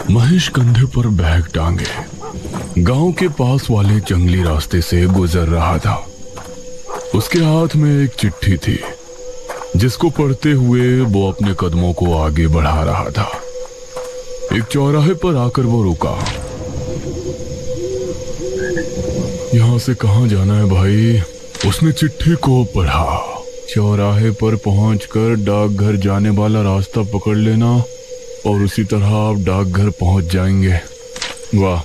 महेश कंधे पर बैग टांगे गांव के पास वाले जंगली रास्ते से गुजर रहा था। उसके हाथ में एक चिट्ठी थी जिसको पढ़ते हुए वो अपने कदमों को आगे बढ़ा रहा था। एक चौराहे पर आकर वो रुका। यहां से कहां जाना है भाई? उसने चिट्ठी को पढ़ा। चौराहे पर पहुंचकर डाकघर जाने वाला रास्ता पकड़ लेना और उसी तरह आप डाकघर पहुंच जाएंगे। वाह,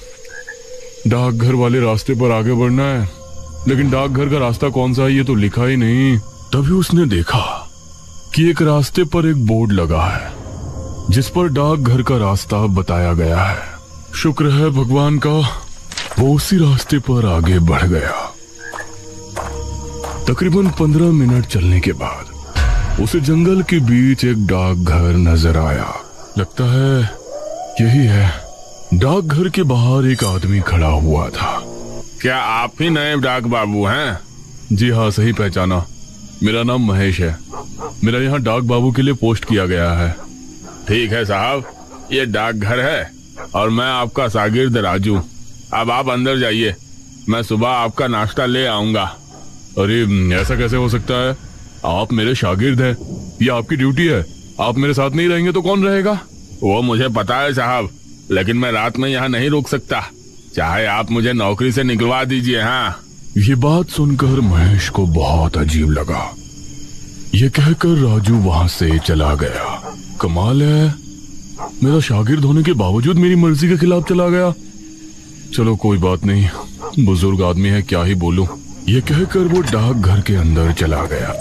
डाकघर वाले रास्ते पर आगे बढ़ना है, लेकिन डाकघर का रास्ता कौन सा है ये तो लिखा ही नहीं। तभी उसने देखा कि एक रास्ते पर एक बोर्ड लगा है जिस पर डाकघर का रास्ता बताया गया है। शुक्र है भगवान का, वो उसी रास्ते पर आगे बढ़ गया। तकरीबन 15 मिनट चलने के बाद उसे जंगल के बीच एक डाकघर नजर आया। लगता है यही है। डाकघर के बाहर एक आदमी खड़ा हुआ था। क्या आप ही नए डाक बाबू हैं? जी हाँ, सही पहचाना। मेरा नाम महेश है। मेरा यहाँ डाक बाबू के लिए पोस्ट किया गया है। ठीक है साहब, ये डाकघर है और मैं आपका शागिर्द राजू। अब आप अंदर जाइए, मैं सुबह आपका नाश्ता ले आऊंगा। अरे ऐसा कैसे हो सकता है? आप मेरे शागिर्द हैं, ये आपकी ड्यूटी है। आप मेरे साथ नहीं रहेंगे तो कौन रहेगा? वो मुझे पता है साहब, लेकिन मैं रात में यहाँ नहीं रुक सकता। चाहे आप मुझे नौकरी से निकलवा दीजिए। हाँ। ये बात सुनकर महेश को बहुत अजीब लगा। ये कहकर राजू वहां से चला गया। कमाल है, मेरा शागिर्द होने के बावजूद मेरी मर्जी के खिलाफ चला गया। चलो कोई बात नहीं, बुजुर्ग आदमी है, क्या ही बोलूं। ये कहकर वो डाकघर के अंदर चला गया।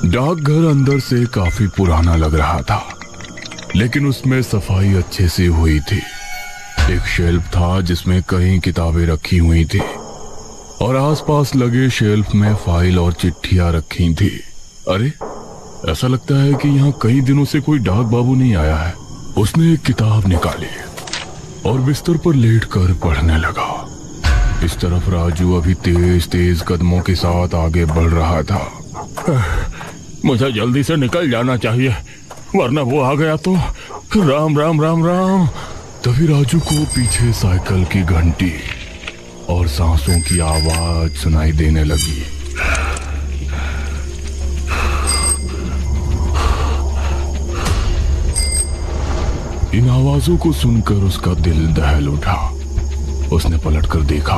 डाकघर अंदर से काफी पुराना लग रहा था, लेकिन उसमें सफाई अच्छे से हुई थी। एक शेल्फ था जिसमें कई किताबें रखी हुई थी और आसपास लगे शेल्फ में फाइल और चिट्ठियां रखी थी। अरे, ऐसा लगता है कि यहाँ कई दिनों से कोई डाक बाबू नहीं आया है। उसने एक किताब निकाली और बिस्तर पर लेटकर पढ़ने लगा। इस तरफ राजू अभी तेज तेज कदमों के साथ आगे बढ़ रहा था। मुझे जल्दी से निकल जाना चाहिए, वरना वो आ गया तो राम राम राम राम। तभी राजू को पीछे साइकिल की घंटी और सांसों की आवाज सुनाई देने लगी। इन आवाजों को सुनकर उसका दिल दहल उठा। उसने पलटकर देखा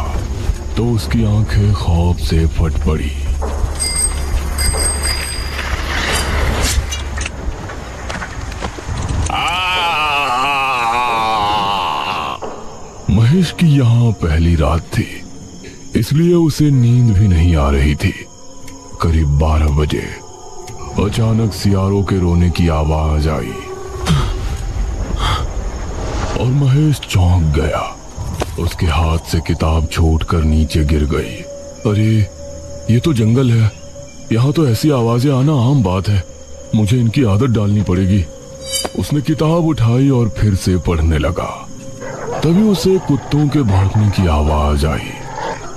तो उसकी आंखें खौफ से फट पड़ी। महेश की यहाँ पहली रात थी, इसलिए उसे नींद भी नहीं आ रही थी। करीब 12 बजे अचानक सियारों के रोने की आवाज आई और महेश चौंक गया। उसके हाथ से किताब छूटकर नीचे गिर गई। अरे, ये तो जंगल है, यहाँ तो ऐसी आवाजें आना आम बात है। मुझे इनकी आदत डालनी पड़ेगी। उसने किताब उठाई और फिर से पढ़ने लगा। तभी उसे कुत्तों के भौंकने की आवाज आई।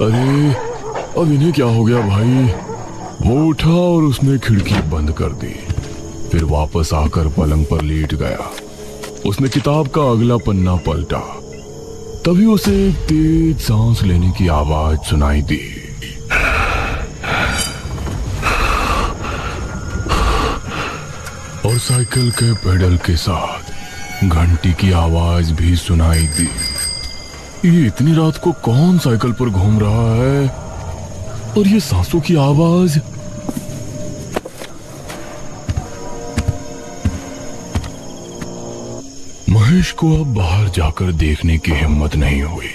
अरे, अब इन्हें क्या हो गया भाई? वो उठा और उसने खिड़की बंद कर दी। फिर वापस आकर पलंग पर लेट गया। उसने किताब का अगला पन्ना पलटा। तभी उसे एक तेज सांस लेने की आवाज सुनाई दी। और साइकिल के पेडल के साथ घंटी की आवाज भी सुनाई दी। ये इतनी रात को कौन साइकिल पर घूम रहा है? और ये सांसों की आवाज? महेश को अब बाहर जाकर देखने की हिम्मत नहीं हुई।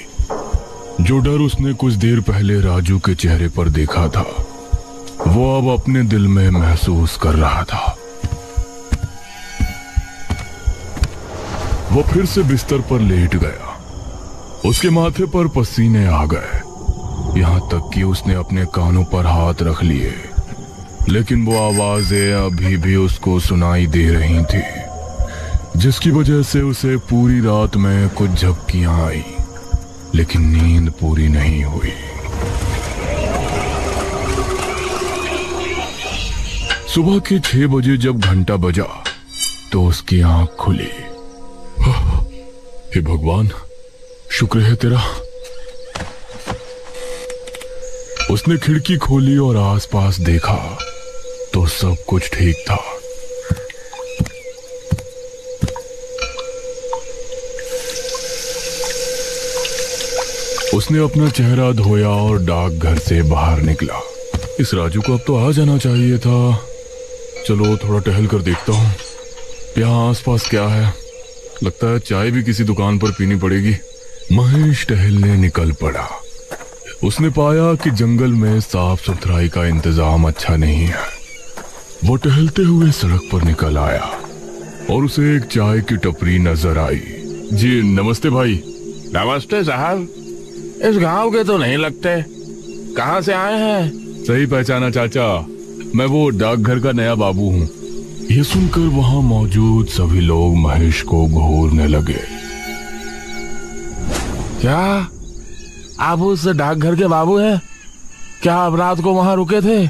जो डर उसने कुछ देर पहले राजू के चेहरे पर देखा था, वो अब अपने दिल में महसूस कर रहा था। वो फिर से बिस्तर पर लेट गया। उसके माथे पर पसीने आ गए, यहाँ तक कि उसने अपने कानों पर हाथ रख लिए, लेकिन वो आवाजें अभी भी उसको सुनाई दे रही थी, जिसकी वजह से उसे पूरी रात में कुछ झपकियां आई, लेकिन नींद पूरी नहीं हुई। सुबह के 6 बजे जब घंटा बजा तो उसकी आंख खुली। हे भगवान, शुक्र है तेरा। उसने खिड़की खोली और आसपास देखा तो सब कुछ ठीक था। उसने अपना चेहरा धोया और डाकघर से बाहर निकला। इस राजू को अब तो आ जाना चाहिए था। चलो थोड़ा टहल कर देखता हूँ यहाँ आसपास क्या है। लगता है चाय भी किसी दुकान पर पीनी पड़ेगी। महेश टहलने निकल पड़ा। उसने पाया कि जंगल में साफ सुथराई का इंतजाम अच्छा नहीं है। वो टहलते हुए सड़क पर निकल आया और उसे एक चाय की टपरी नजर आई। जी नमस्ते भाई। नमस्ते साहब, इस गांव के तो नहीं लगते, कहाँ से आए हैं? सही पहचाना चाचा, मैं वो डाकघर का नया बाबू हूँ। ये सुनकर वहां मौजूद सभी लोग महेश को घूरने लगे। क्या आप उस डाकघर के बाबू हैं? क्या आप रात को वहां रुके थे?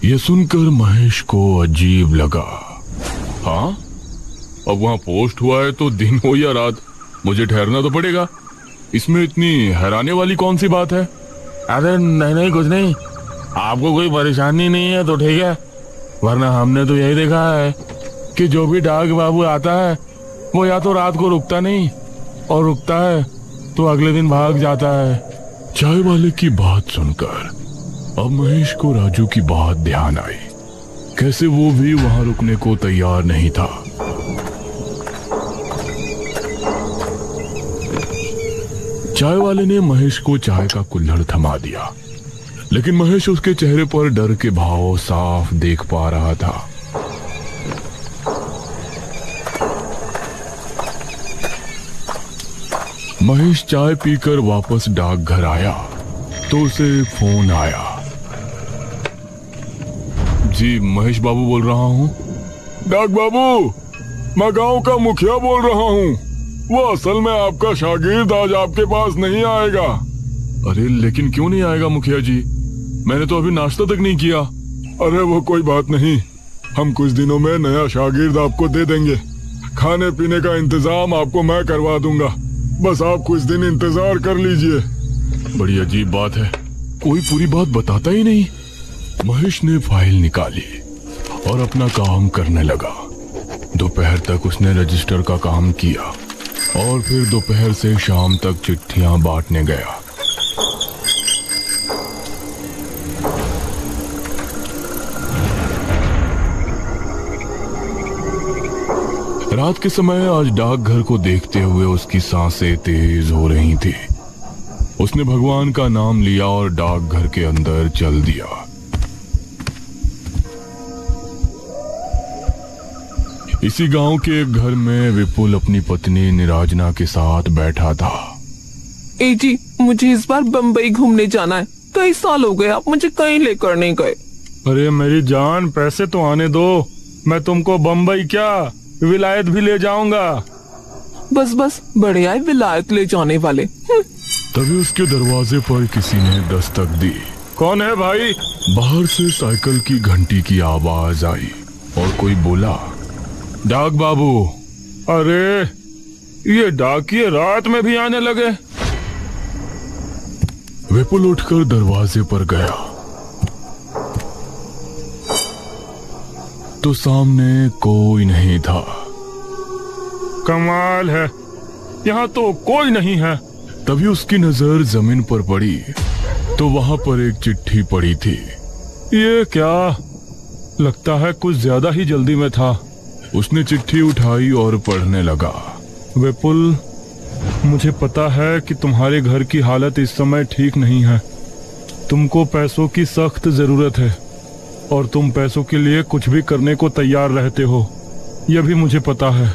ये सुनकर महेश को अजीब लगा। हाँ, अब वहां पोस्ट हुआ है तो दिन हो या रात मुझे ठहरना तो पड़ेगा। इसमें इतनी हैरानी वाली कौन सी बात है? अरे नहीं कुछ नहीं, आपको कोई परेशानी नहीं है तो ठीक है, वरना हमने तो यही देखा है कि जो भी डाक बाबू आता है वो या तो रात को रुकता नहीं और रुकता है तो अगले दिन भाग जाता है। चाय वाले की बात सुनकर अब महेश को राजू की बात ध्यान आई। कैसे वो भी वहां रुकने को तैयार नहीं था। चाय वाले ने महेश को चाय का कुल्हड़ थमा दिया, लेकिन महेश उसके चेहरे पर डर के भाव साफ देख पा रहा था। महेश चाय पीकर वापस डाकघर आया तो उसे फोन आया। जी महेश बाबू बोल रहा हूँ। डाक बाबू, मैं गांव का मुखिया बोल रहा हूँ। वो असल में आपका शागिर्द आज आपके पास नहीं आएगा। अरे लेकिन क्यों नहीं आएगा मुखिया जी? मैंने तो अभी नाश्ता तक नहीं किया। अरे वो कोई बात नहीं, हम कुछ दिनों में नया शागिर्द आपको दे देंगे। खाने पीने का इंतजाम आपको मैं करवा दूंगा, बस आप कुछ दिन इंतजार कर लीजिए। बड़ी अजीब बात है, कोई पूरी बात बताता ही नहीं। महेश ने फाइल निकाली और अपना काम करने लगा। दोपहर तक उसने रजिस्टर का काम किया और फिर दोपहर से शाम तक चिट्ठियां बांटने गया। रात के समय आज डाकघर को देखते हुए उसकी सांसें तेज हो रही थी। उसने भगवान का नाम लिया और डाकघर के अंदर चल दिया। इसी गांव के एक घर में विपुल अपनी पत्नी निराजना के साथ बैठा था। ए जी, मुझे इस बार बम्बई घूमने जाना है। कई साल हो गए आप मुझे कहीं लेकर नहीं गए। अरे मेरी जान, पैसे तो आने दो, मैं तुमको बम्बई क्या विलायत भी ले जाऊंगा। बस बड़े आए विलायत ले जाने वाले। तभी उसके दरवाजे पर किसी ने दस्तक दी। कौन है भाई? बाहर से साइकिल की घंटी की आवाज आई और कोई बोला, डाक बाबू। अरे ये डाकिये रात में भी आने लगे। विपुल उठकर दरवाजे पर गया तो सामने कोई नहीं था। कमाल है, यहाँ तो कोई नहीं है। तभी उसकी नजर जमीन पर पड़ी तो वहां पर एक चिट्ठी पड़ी थी। ये क्या, लगता है कुछ ज्यादा ही जल्दी में था। उसने चिट्ठी उठाई और पढ़ने लगा। विपुल, मुझे पता है कि तुम्हारे घर की हालत इस समय ठीक नहीं है। तुमको पैसों की सख्त जरूरत है और तुम पैसों के लिए कुछ भी करने को तैयार रहते हो, यह भी मुझे पता है।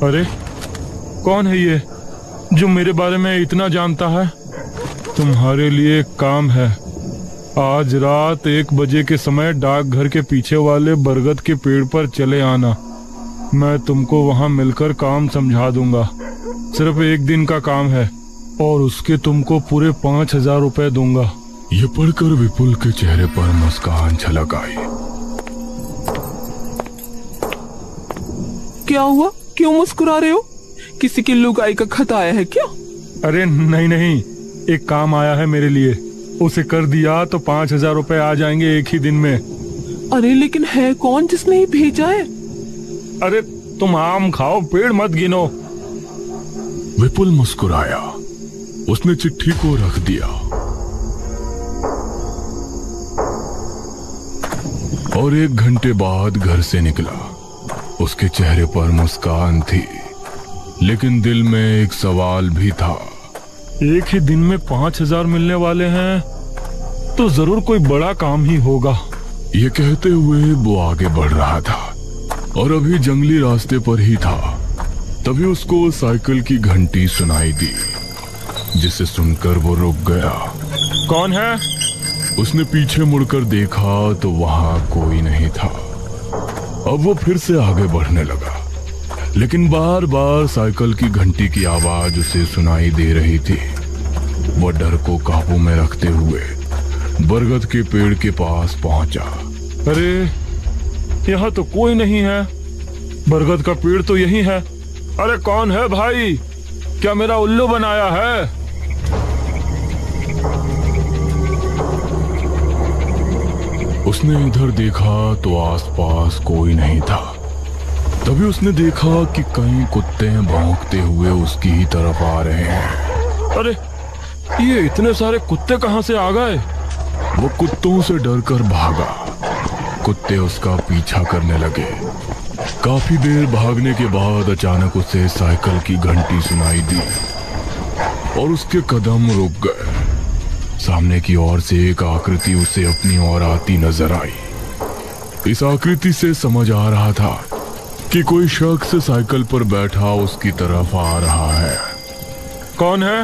अरे कौन है ये जो मेरे बारे में इतना जानता है? तुम्हारे लिए एक काम है। आज रात 1 बजे के समय डाकघर के पीछे वाले बरगद के पेड़ पर चले आना। मैं तुमको वहां मिलकर काम समझा दूंगा। सिर्फ 1 दिन का काम है और उसके तुमको पूरे 5000 रुपए दूंगा। यह पढ़कर विपुल के चेहरे पर मुस्कान छलक आई। क्या हुआ, क्यों मुस्कुरा रहे हो? किसी की लुगाई का खत आया है क्या? अरे नहीं नहीं, एक काम आया है मेरे लिए, उसे कर दिया तो 5,000 रुपए आ जाएंगे एक ही दिन में। अरे लेकिन है कौन जिसने ये भेजा है? अरे तुम आम खाओ, पेड़ मत गिनो। विपुल मुस्कुराया, उसने चिट्ठी को रख दिया और 1 घंटे बाद घर से निकला। उसके चेहरे पर मुस्कान थी, लेकिन दिल में एक सवाल भी था। एक ही दिन में 5,000 मिलने वाले हैं तो जरूर कोई बड़ा काम ही होगा। ये कहते हुए वो आगे बढ़ रहा था और अभी जंगली रास्ते पर ही था, तभी उसको साइकिल की घंटी सुनाई दी, जिसे सुनकर वो रुक गया। कौन है? उसने पीछे मुड़कर देखा तो वहां कोई नहीं था। अब वो फिर से आगे बढ़ने लगा, लेकिन बार बार साइकिल की घंटी की आवाज उसे सुनाई दे रही थी। वो डर को काबू में रखते हुए बरगद के पेड़ के पास पहुंचा। अरे यहाँ तो कोई नहीं है, बरगद का पेड़ तो यही है। अरे कौन है भाई, क्या मेरा उल्लू बनाया है? उसने इधर देखा तो आसपास कोई नहीं था। तभी उसने देखा कि कई कुत्ते भौंकते हुए उसकी ही तरफ आ रहे हैं। अरे ये इतने सारे कुत्ते कहां से आ गए? वो कुत्तों से डरकर भागा। कुत्ते उसका पीछा करने लगे। काफी देर भागने के बाद अचानक उसे साइकिल की घंटी सुनाई दी और उसके कदम रुक गए। सामने की ओर से एक आकृति उसे अपनी ओर आती नजर आई। इस आकृति से समझ आ रहा था कि कोई शख्स साइकिल पर बैठा उसकी तरफ आ रहा है। कौन है?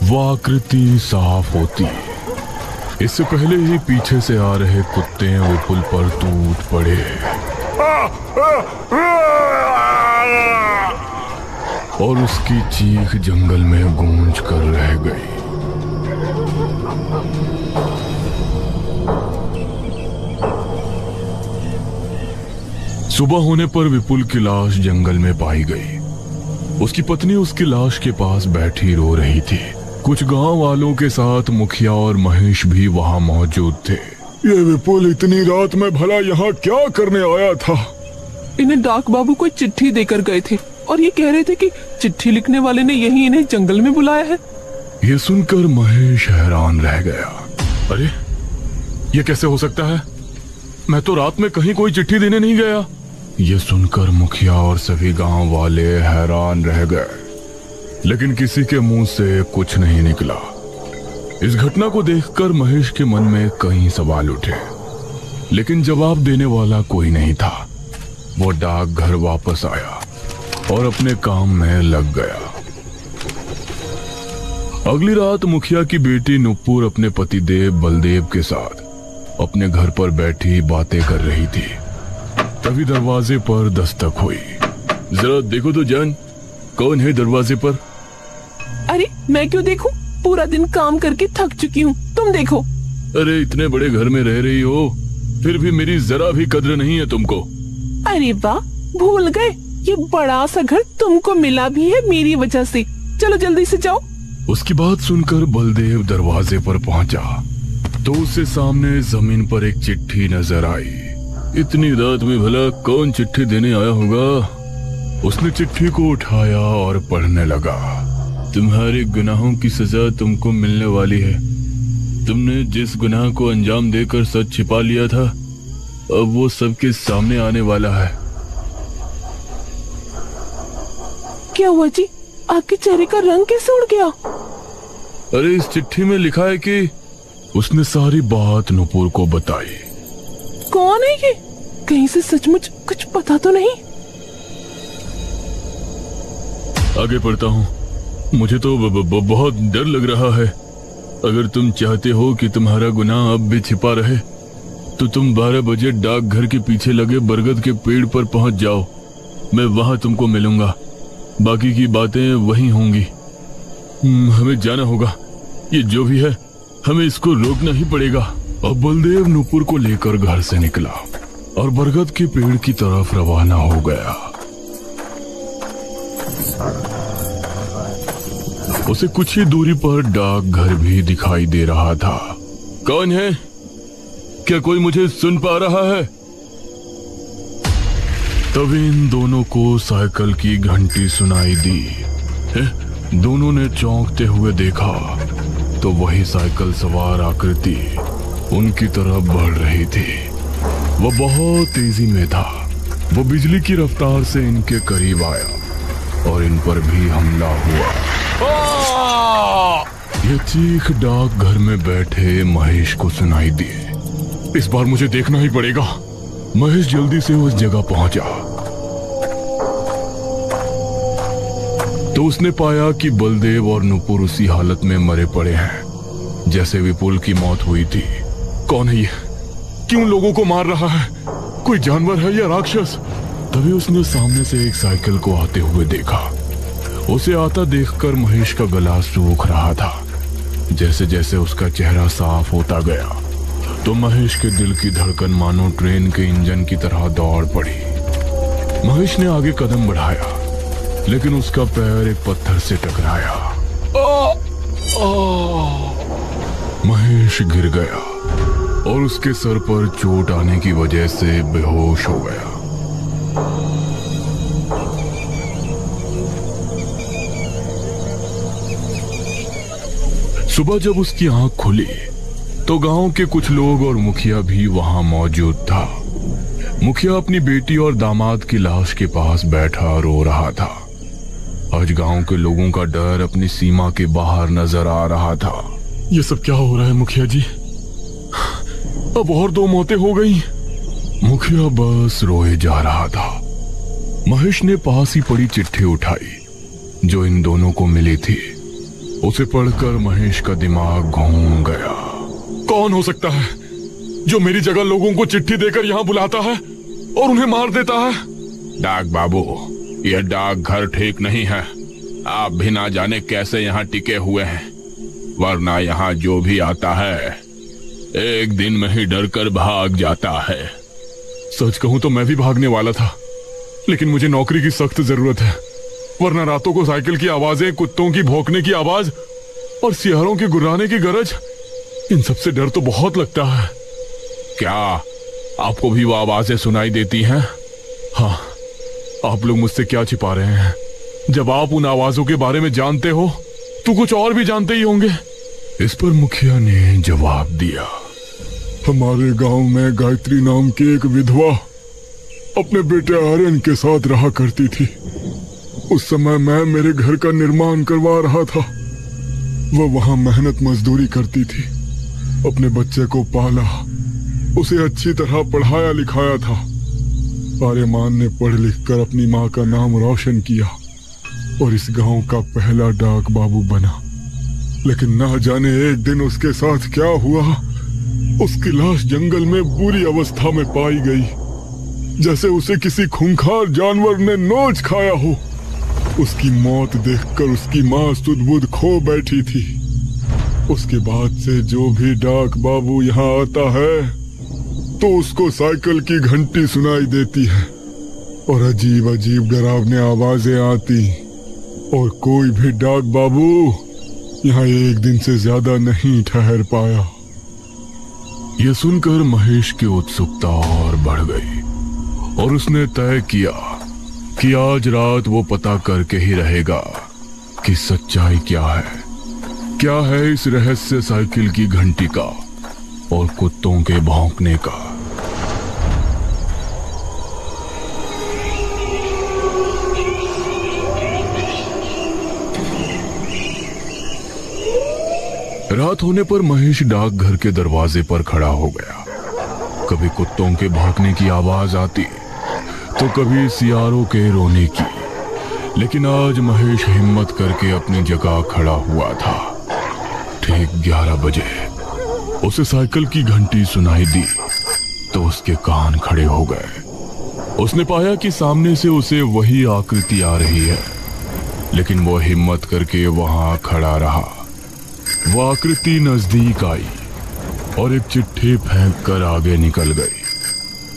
वो आकृति साफ होती। इससे पहले ही पीछे से आ रहे कुत्ते विपुल पर टूट पड़े और उसकी चीख जंगल में गूंज कर रह गई। सुबह होने पर विपुल की लाश जंगल में पाई गई। उसकी पत्नी उसकी लाश के पास बैठी रो रही थी। कुछ गांव वालों के साथ मुखिया और महेश भी वहां मौजूद थे। ये विपुल इतनी रात में भला यहाँ क्या करने आया था? इन्हें डाक बाबू कोई चिट्ठी देकर गए थे और ये कह रहे थे कि चिट्ठी लिखने वाले ने यही इन्हें जंगल में बुलाया है। ये सुनकर महेश हैरान रह गया। अरे ये कैसे हो सकता है? मैं तो रात में कहीं कोई चिट्ठी देने नहीं गया। ये सुनकर मुखिया और सभी गांव वाले हैरान रह गए, लेकिन किसी के मुंह से कुछ नहीं निकला। इस घटना को देखकर महेश के मन में कई सवाल उठे, लेकिन जवाब देने वाला कोई नहीं था। वो डाकघर वापस आया और अपने काम में लग गया। अगली रात मुखिया की बेटी नुपुर अपने पतिदेव बलदेव के साथ अपने घर पर बैठी बातें कर रही थी। तभी दरवाजे पर दस्तक हुई। जरा देखो तो जान, कौन है दरवाजे पर? अरे मैं क्यों देखूं? पूरा दिन काम करके थक चुकी हूँ, तुम देखो। अरे इतने बड़े घर में रह रही हो, फिर भी मेरी जरा भी कद्र नहीं है तुमको। अरे वाह, भूल गए, ये बड़ा सा घर तुमको मिला भी है मेरी वजह से। चलो जल्दी से जाओ। उसकी बात सुनकर बलदेव दरवाजे पर पहुंचा तो उसे सामने जमीन पर एक चिट्ठी नजर आई। इतनी रात में भला कौन चिट्ठी देने आया होगा? उसने चिट्ठी को उठाया और पढ़ने लगा। तुम्हारे गुनाहों की सजा तुमको मिलने वाली है। तुमने जिस गुनाह को अंजाम देकर सच छिपा लिया था, अब वो सबके सामने आने वाला है। क्या हुआ जी? आपके चेहरे का रंग कैसे उड़ गया? अरे इस चिट्ठी में लिखा है कि उसने सारी बात नुपुर को बताई। कौन है ये? कहीं से सचमुच कुछ पता तो नहीं? आगे पढ़ता हूँ। मुझे तो बहुत डर लग रहा है। अगर तुम चाहते हो कि तुम्हारा गुनाह अब भी छिपा रहे तो तुम 12 बजे डाकघर के पीछे लगे बरगद के पेड़ पर पहुंच जाओ। मैं वहां तुमको मिलूंगा। बाकी की बातें वहीं होंगी। हमें जाना होगा। ये जो भी है, हमें इसको रोकना ही पड़ेगा। अब बलदेव नुपुर को लेकर घर से निकला और बरगद के पेड़ की तरफ रवाना हो गया। उसे कुछ ही दूरी पर डाकघर भी दिखाई दे रहा था। कौन है? क्या कोई मुझे सुन पा रहा है? तभी इन दोनों को साइकिल की घंटी सुनाई दी। दोनों ने चौंकते हुए देखा तो वही साइकिल सवार आकृति उनकी तरफ बढ़ रही थी। वह बहुत तेजी में था। वो बिजली की रफ्तार से इनके करीब आया और इन पर भी हमला हुआ। यह चीख डाकघर में बैठे महेश को सुनाई दी। इस बार मुझे देखना ही पड़ेगा। महेश जल्दी से उस जगह पहुंचा तो उसने पाया कि बलदेव और नुपुर उसी हालत में मरे पड़े हैं जैसे विपुल की मौत हुई थी। कौन है ये? क्यों लोगों को मार रहा है? कोई जानवर है या राक्षस? तभी उसने सामने से एक साइकिल को आते हुए देखा। उसे आता देखकर महेश का गला सूख रहा था। जैसे जैसे उसका चेहरा साफ होता गया तो महेश के दिल की धड़कन मानो ट्रेन के इंजन की तरह दौड़ पड़ी। महेश ने आगे कदम बढ़ाया लेकिन उसका पैर एक पत्थर से टकराया। महेश गिर गया और उसके सर पर चोट आने की वजह से बेहोश हो गया। सुबह जब उसकी आंख खुली तो गांव के कुछ लोग और मुखिया भी वहां मौजूद था। मुखिया अपनी बेटी और दामाद की लाश के पास बैठा रो रहा था। आज गांव के लोगों का डर अपनी सीमा के बाहर नजर आ रहा था। ये सब क्या हो रहा है मुखिया जी? अब और 2 मौतें हो गई। मुखिया बस रोए जा रहा था। महेश ने पास ही पड़ी चिट्ठी उठाई जो इन दोनों को मिली थी। उसे पढ़कर महेश का दिमाग घूम गया। कौन हो सकता है जो मेरी जगह लोगों को चिट्ठी देकर यहाँ बुलाता है और उन्हें मार देता है? डाक बाबू, यह डाकघर ठीक नहीं है। आप भी ना जाने कैसे यहाँ टिके हुए हैं, वरना यहाँ जो भी आता है एक दिन में ही डर कर भाग जाता है। सच कहूं तो मैं भी भागने वाला था, लेकिन मुझे नौकरी की सख्त जरूरत है, वरना रातों को साइकिल की आवाजें, कुत्तों की भौंकने की आवाज और सियारों के गुर्राने की गरज, इन सबसे डर तो बहुत लगता है। क्या आपको भी वो आवाजें सुनाई देती हैं? हाँ, आप लोग मुझसे क्या छिपा रहे हैं? जब आप उन आवाजों के बारे में जानते हो तो कुछ और भी जानते ही होंगे। इस पर मुखिया ने जवाब दिया, हमारे गांव में गायत्री नाम की एक विधवा अपने बेटे आर्यन के साथ रहा करती थी। उस समय मैं मेरे घर का निर्माण करवा रहा था। वह वहां मेहनत मजदूरी करती थी, अपने बच्चे को पाला, उसे अच्छी तरह पढ़ाया लिखाया था। आर्यमान ने पढ़ लिख कर अपनी माँ का नाम रोशन किया और इस गांव का पहला डाक बाबू बना। लेकिन ना जाने एक दिन उसके साथ क्या हुआ, उसकी लाश जंगल में बुरी अवस्था में पाई गई, जैसे उसे किसी खूंखार जानवर ने नोच खाया हो। उसकी मौत देखकर उसकी माँ सुध-बुध खो बैठी थी। उसके बाद से जो भी डाक बाबू यहाँ आता है तो उसको साइकिल की घंटी सुनाई देती है और अजीब अजीब डरावनी आवाजें आती, और कोई भी डाक बाबू यहाँ एक दिन से ज्यादा नहीं ठहर पाया। यह सुनकर महेश की उत्सुकता और बढ़ गई और उसने तय किया कि आज रात वो पता करके ही रहेगा कि सच्चाई क्या है इस रहस्य साइकिल की घंटी का और कुत्तों के भौंकने का। रात होने पर महेश डाकघर के दरवाजे पर खड़ा हो गया। कभी कुत्तों के भौंकने की आवाज आती तो कभी सियारों के रोने की, लेकिन आज महेश हिम्मत करके अपनी जगह खड़ा हुआ था। ठीक 11 बजे उसे साइकिल की घंटी सुनाई दी तो उसके कान खड़े हो गए। उसने पाया कि सामने से उसे वही आकृति आ रही है, लेकिन वो हिम्मत करके वहां खड़ा रहा। वो आकृति नजदीक आई और एक चिट्ठी फेंक कर आगे निकल गई।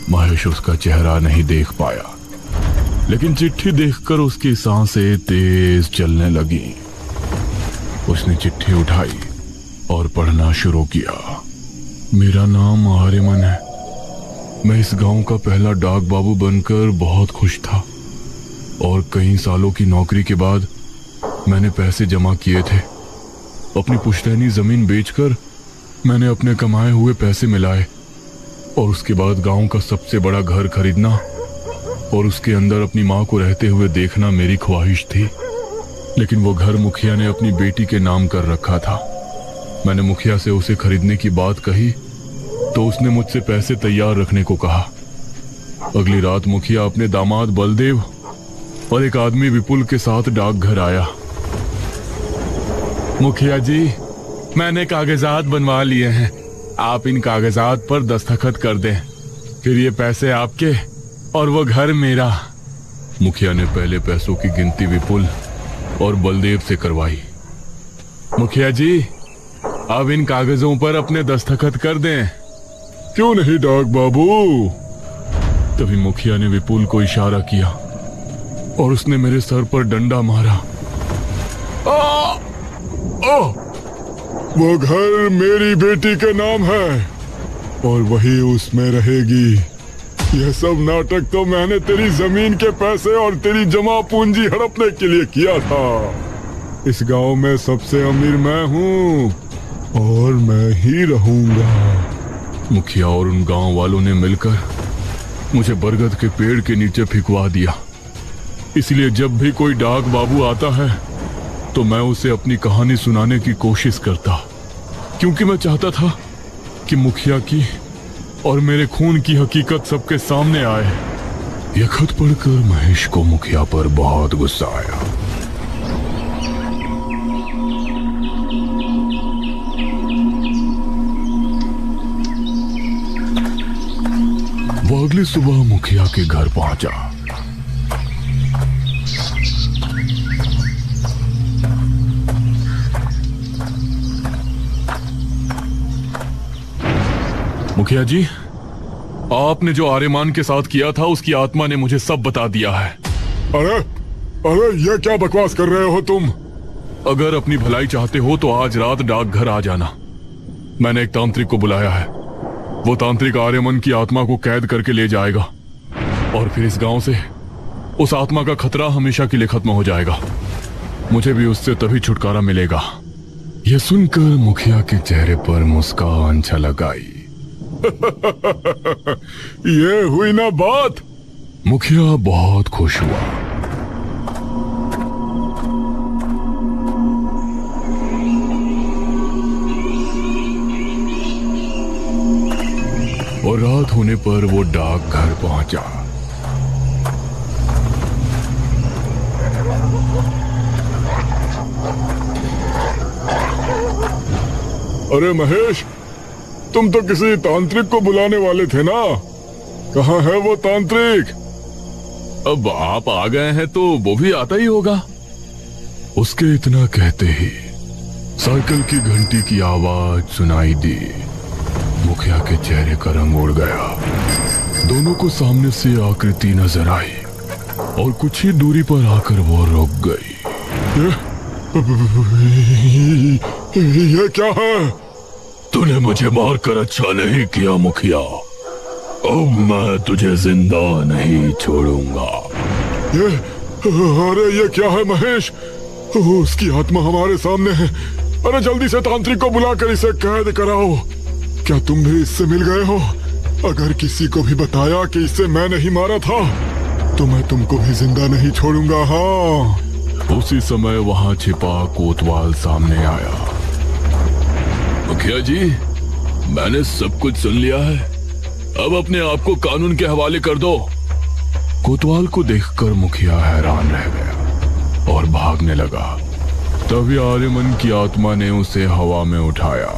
महेश उसका चेहरा नहीं देख पाया, लेकिन चिट्ठी देखकर उसकी सांसें तेज चलने लगी। उसने चिट्ठी उठाई और पढ़ना शुरू किया। मेरा नाम आर्यमन है। मैं इस गांव का पहला डाक बाबू बनकर बहुत खुश था और कई सालों की नौकरी के बाद मैंने पैसे जमा किए थे। अपनी पुश्तैनी जमीन बेचकर मैंने अपने कमाए हुए पैसे मिलाए और उसके बाद गांव का सबसे बड़ा घर खरीदना और उसके अंदर अपनी माँ को रहते हुए देखना मेरी ख्वाहिश थी। लेकिन वो घर मुखिया ने अपनी बेटी के नाम कर रखा था। मैंने मुखिया से उसे खरीदने की बात कही तो उसने मुझसे पैसे तैयार रखने को कहा। अगली रात मुखिया अपने दामाद बलदेव और एक आदमी विपुल के साथ डाकघर आया। मुखिया जी, मैंने कागजात बनवा लिए हैं। आप इन कागजात पर दस्तखत कर दें, फिर ये पैसे आपके और वो घर मेरा। मुखिया ने पहले पैसों की गिनती विपुल और बलदेव से करवाई। मुखिया जी, अब इन कागजों पर अपने दस्तखत कर दें। क्यों नहीं डाक बाबू? तभी मुखिया ने विपुल को इशारा किया और उसने मेरे सर पर डंडा मारा। वो घर मेरी बेटी के नाम है और वही उसमें रहेगी। यह सब नाटक तो मैंने तेरी जमीन के पैसे और तेरी जमा पूंजी हड़पने के लिए किया था। इस गांव में सबसे अमीर मैं हूँ और मैं ही रहूंगा। मुखिया और उन गांव वालों ने मिलकर मुझे बरगद के पेड़ के नीचे फिकवा दिया। इसलिए जब भी कोई डाक बाबू आता है तो मैं उसे अपनी कहानी सुनाने की कोशिश करता, क्योंकि मैं चाहता था कि मुखिया की और मेरे खून की हकीकत सबके सामने आए। यह खत पढ़कर महेश को मुखिया पर बहुत गुस्सा आया। वो अगली सुबह मुखिया के घर पहुंचा। मुखिया जी, आपने जो आर्यमान के साथ किया था उसकी आत्मा ने मुझे सब बता दिया है। अरे ये क्या बकवास कर रहे हो तुम? अगर अपनी भलाई चाहते हो तो आज रात डाकघर आ जाना। मैंने एक तांत्रिक को बुलाया है। वो तांत्रिक आर्यमन की आत्मा को कैद करके ले जाएगा और फिर इस गांव से उस आत्मा का खतरा हमेशा के लिए खत्म हो जाएगा। मुझे भी उससे तभी छुटकारा मिलेगा। यह सुनकर मुखिया के चेहरे पर मुस्कान छलक आई। ये हुई ना बात। मुखिया बहुत खुश हुआ। और रात होने पर वो डाकघर पहुंचा। अरे महेश, तुम तो किसी तांत्रिक को बुलाने वाले थे ना? कहाँ है वो तांत्रिक? अब आप आ गए हैं तो वो भी आता ही होगा। उसके इतना कहते ही साइकिल की घंटी की आवाज सुनाई दी। मुखिया के चेहरे का रंग उड़ गया। दोनों को सामने से आकृति नजर आई और कुछ ही दूरी पर आकर वो रुक गई। ये क्या है? तूने मुझे मारकर अच्छा नहीं किया मुखिया। अब मैं तुझे जिंदा नहीं छोड़ूंगा। ये क्या है महेश? उसकी आत्मा हमारे सामने है। अरे जल्दी से तांत्रिक को बुलाकर इसे कैद कराओ। क्या तुम भी इससे मिल गए हो? अगर किसी को भी बताया कि इसे मैं नहीं मारा था तो मैं तुमको भी जिंदा नहीं छोड़ूंगा। हाँ। उसी समय वहां छिपा कोतवाल सामने आया। मुखिया जी, मैंने सब कुछ सुन लिया है। अब अपने आप को कानून के हवाले कर दो। कोतवाल को देखकर मुखिया हैरान रह गया और भागने लगा। तभी आर्यमन की आत्मा ने उसे हवा में उठाया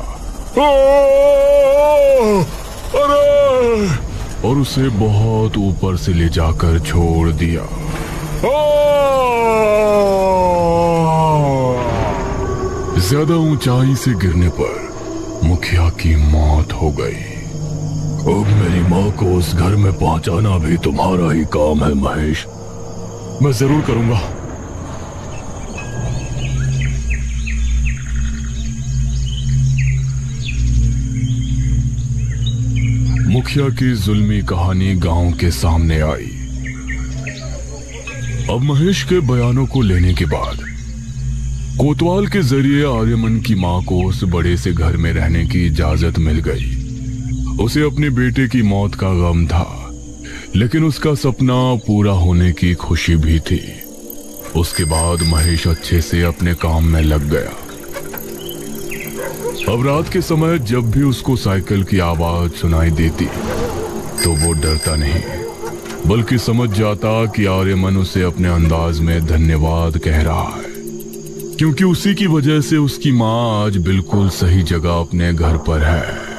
अरे! और उसे बहुत ऊपर से ले जाकर छोड़ दिया। ज्यादा ऊंचाई से गिरने पर मुखिया की मौत हो गई। अब मेरी माँ को उस घर में पहुंचाना भी तुम्हारा ही काम है महेश। मैं जरूर करूंगा। मुखिया की जुल्मी कहानी गांव के सामने आई। अब महेश के बयानों को लेने के बाद कोतवाल के जरिए आर्यमन की मां को उस बड़े से घर में रहने की इजाजत मिल गई। उसे अपने बेटे की मौत का गम था, लेकिन उसका सपना पूरा होने की खुशी भी थी। उसके बाद महेश अच्छे से अपने काम में लग गया। अब रात के समय जब भी उसको साइकिल की आवाज सुनाई देती तो वो डरता नहीं, बल्कि समझ जाता कि आर्यमन उसे अपने अंदाज में धन्यवाद कह रहा है, क्योंकि उसी की वजह से उसकी मां आज बिल्कुल सही जगह अपने घर पर है।